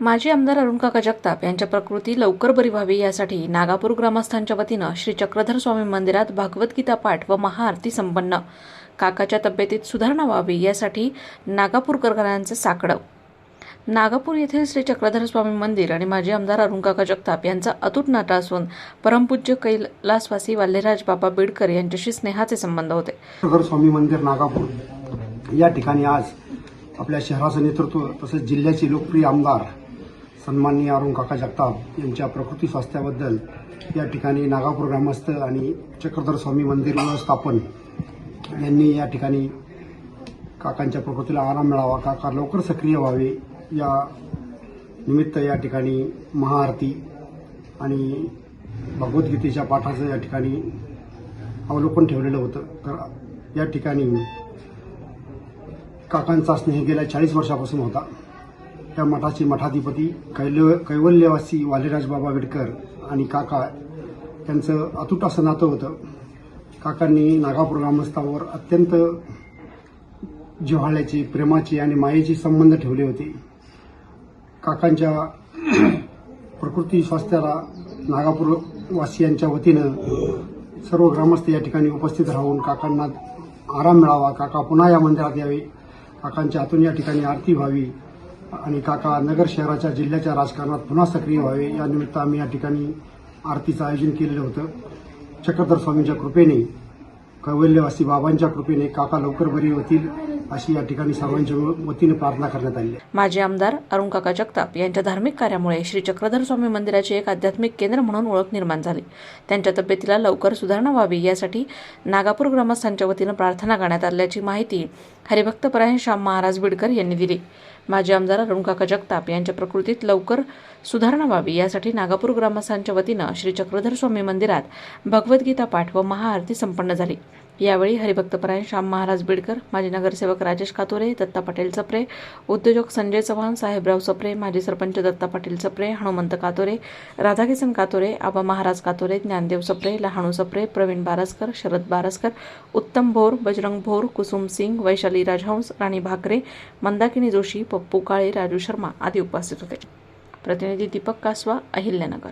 माजी आमदार अरुणकाका जगताप यांच्या प्रकृती लवकर बरी व्हावी यासाठी नागापूर ग्रामस्थांच्या वतीनं श्री चक्रधर स्वामी मंदिरात भगवद्गीता पाठ व महाआरती संपन्न। काकाच्या तब्येतीत सुधारणा व्हावी यासाठी नागापूरकरांचे साकडं। नागापूर येथील श्री चक्रधर स्वामी मंदिर आणि माजी आमदार अरुणकाका जगताप यांचा अतूट नाता असून परमपूज्य कैलासवासी वाल्हेराज बाबा बिडकर यांच्याशी स्नेहाचे संबंध होते। चक्रधर स्वामी मंदिर नागापूर या ठिकाणी आज आपल्या शहराचं नेतृत्व तसेच जिल्ह्याचे लोकप्रिय आमदार सन्माननीय अरुणकाका जगताप यांच्या प्रकृती स्वास्थ्याबद्दल या ठिकाणी नागापूर ग्रामस्थ आणि चक्रधर स्वामी मंदिर व्यवस्थापन यांनी या ठिकाणी काकांच्या प्रकृतीला आराम मिळावा, काका लवकर सक्रिय व्हावे या निमित्त या ठिकाणी महाआरती आणि भगवद्गीतेच्या पाठाचं या ठिकाणी अवलोकन ठेवलेलं होतं। तर या ठिकाणी काकांचा स्नेह गेल्या 40 वर्षापासून होता। त्या मठाचे मठाधिपती कैवल्यवासी वाल्हेराज बाबा बिडकर आणि काका यांचं अतूट असं नातं होतं। काकांनी नागापूर ग्रामस्थांवर अत्यंत जिव्हाळ्याचे, प्रेमाचे आणि मायेचे संबंध ठेवले होते। काकांच्या प्रकृती स्वास्थ्याला नागापूर वासियांच्या वतीनं सर्व ग्रामस्थ या ठिकाणी उपस्थित राहून काकांना आराम मिळावा, काका पुन्हा या मंदिरात यावे, काकांच्या हातून या ठिकाणी आरती व्हावी आणि काका नगर शहराच्या जिल्ह्याच्या राजकारणात पुन्हा सक्रिय व्हावे या निमित्त आम्ही या ठिकाणी आरतीचं आयोजन केलेलं होतं। चक्रधर स्वामींच्या कृपेने, कैवल्यवासी बाबांच्या कृपेने काका लवकर बरी होतील अशी या ठिकाणी सर्वांच्या वतीने प्रार्थना करण्यात आली आहे। माजी आमदार अरुणकाका जगताप यांच्या धार्मिक कार्यामुळे श्री चक्रधर स्वामी मंदिराचे एक आध्यात्मिक केंद्र म्हणून ओळख निर्माण झाली। त्यांच्या तब्येतीला लवकर सुधारणा व्हावी यासाठी नागापूर ग्रामस्थांच्या वतीनं प्रार्थना करण्यात आल्याची माहिती हरिभक्तपरायण श्याम महाराज बिडकर यांनी दिली। माजी आमदार अरुणकाका जगताप यांच्या प्रकृतीत लवकर सुधारणा व्हावी यासाठी नागापूर ग्रामस्थांच्या वतीनं श्री चक्रधर स्वामी मंदिरात भगवद्गीता पाठ व महाआरती संपन्न झाली। यावेळी हरिभक्तपरायण श्याम महाराज बिडकर, माजी नगरसेवक राजेश कातोरे, दत्ता पाटील चपरे, उद्योजक संजय चव्हाण, साहेबराव चपरे, माजी सरपंच दत्ता पाटील चपरे, हनुमंत कातोरे, राधाकिसन कातोरे, आबा महाराज कातोरे, ज्ञानदेव चपरे, लहाणू चपरे, प्रवीण बारसकर, शरद बारसकर, उत्तम भोर, बजरंग भोर, कुसुम सिंग, वैशाली राजहंस, राणी भाकरे, मंदाकिनी जोशी, पप्पू काळे, राजू शर्मा आदी उपस्थित होते। प्रतिनिधी दीपक कासवा, अहिल्यानगर।